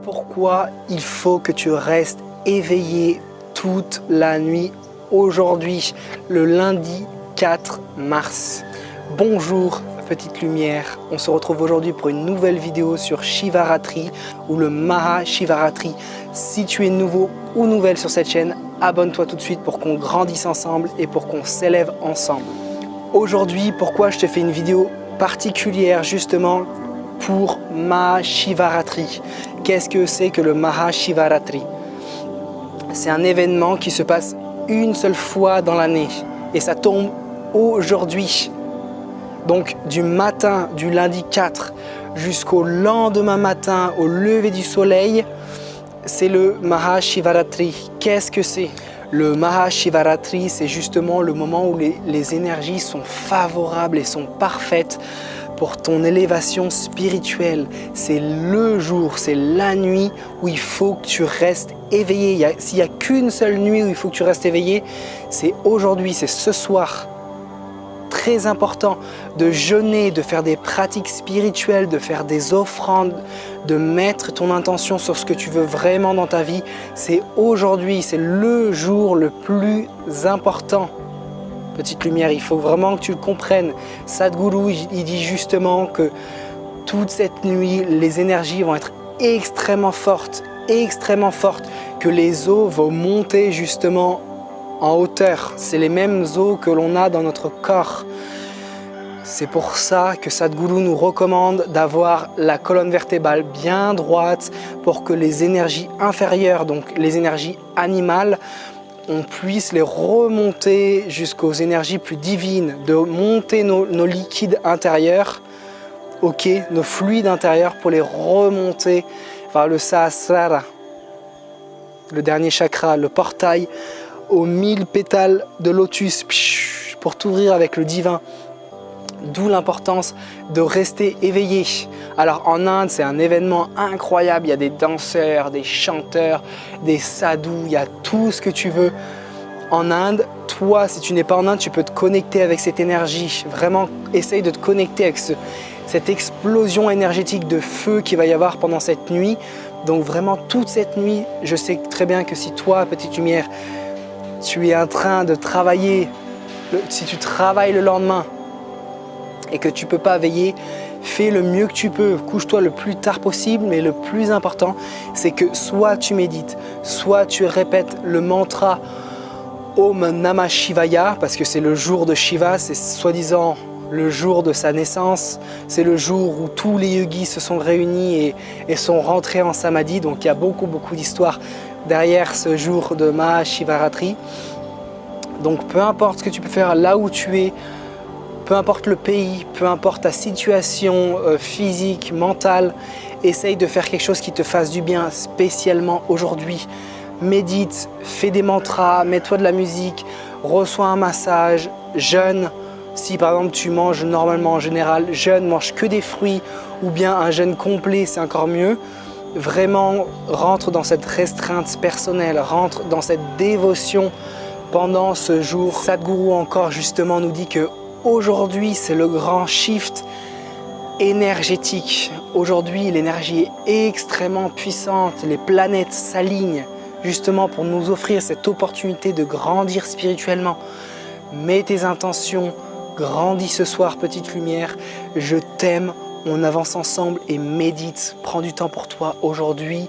Pourquoi il faut que tu restes éveillé toute la nuit aujourd'hui, le lundi 4 mars. Bonjour petite lumière, on se retrouve aujourd'hui pour une nouvelle vidéo sur Shivaratri ou le Maha Shivaratri. Si tu es nouveau ou nouvelle sur cette chaîne, abonne-toi tout de suite pour qu'on grandisse ensemble et pour qu'on s'élève ensemble. Aujourd'hui, pourquoi je te fais une vidéo particulière justement pour Maha Shivaratri. Qu'est-ce que c'est que le Maha Shivaratri? C'est un événement qui se passe une seule fois dans l'année et ça tombe aujourd'hui. Donc du matin du lundi 4 jusqu'au lendemain matin, au lever du soleil, c'est le Maha Shivaratri. Qu'est-ce que c'est? Le Maha Shivaratri, c'est justement le moment où les énergies sont favorables et sont parfaites pour ton élévation spirituelle. C'est le jour, c'est la nuit où il faut que tu restes éveillé. S'il n'y a qu'une seule nuit où il faut que tu restes éveillé, c'est aujourd'hui, c'est ce soir. Très important de jeûner, de faire des pratiques spirituelles, de faire des offrandes, de mettre ton intention sur ce que tu veux vraiment dans ta vie. C'est aujourd'hui, c'est le jour le plus important. Petite lumière, il faut vraiment que tu le comprennes. Sadhguru, il dit justement que toute cette nuit, les énergies vont être extrêmement fortes, que les eaux vont monter justement en hauteur. C'est les mêmes eaux que l'on a dans notre corps. C'est pour ça que Sadhguru nous recommande d'avoir la colonne vertébrale bien droite pour que les énergies inférieures, donc les énergies animales, on puisse les remonter jusqu'aux énergies plus divines, de monter nos liquides intérieurs, nos fluides intérieurs pour les remonter vers le Sahasrara, le dernier chakra, le portail aux 1000 pétales de lotus pour t'ouvrir avec le divin. D'où l'importance de rester éveillé. Alors en Inde, c'est un événement incroyable. Il y a des danseurs, des chanteurs, des sadhus, il y a tout ce que tu veux. En Inde, toi, si tu n'es pas en Inde, tu peux te connecter avec cette énergie. Vraiment, essaye de te connecter avec cette explosion énergétique de feu qu'il va y avoir pendant cette nuit. Donc vraiment, toute cette nuit, je sais très bien que si toi, petite lumière, tu es en train de travailler, si tu travailles le lendemain, et que tu ne peux pas veiller, fais le mieux que tu peux, couche-toi le plus tard possible, mais le plus important, c'est que soit tu médites, soit tu répètes le mantra Om Namah Shivaya, parce que c'est le jour de Shiva, c'est soi-disant le jour de sa naissance, c'est le jour où tous les yogis se sont réunis et sont rentrés en samadhi, donc il y a beaucoup d'histoires derrière ce jour de Maha Shivaratri. Donc peu importe ce que tu peux faire là où tu es, peu importe le pays, peu importe ta situation physique, mentale, essaye de faire quelque chose qui te fasse du bien, spécialement aujourd'hui. Médite, fais des mantras, mets-toi de la musique, reçois un massage, jeûne. Si par exemple tu manges normalement en général, jeûne, mange que des fruits ou bien un jeûne complet, c'est encore mieux. Vraiment, rentre dans cette restreinte personnelle, rentre dans cette dévotion pendant ce jour. Sadhguru encore justement nous dit que aujourd'hui, c'est le grand shift énergétique. Aujourd'hui, l'énergie est extrêmement puissante. Les planètes s'alignent justement pour nous offrir cette opportunité de grandir spirituellement. Mets tes intentions, grandis ce soir, petite lumière. Je t'aime, on avance ensemble et médite. Prends du temps pour toi aujourd'hui.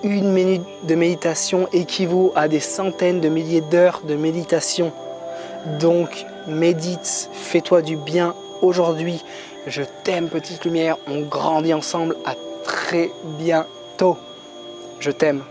Une minute de méditation équivaut à des centaines de milliers d'heures de méditation. Donc, médite, fais-toi du bien aujourd'hui. Je t'aime, petite lumière. On grandit ensemble. À très bientôt. Je t'aime.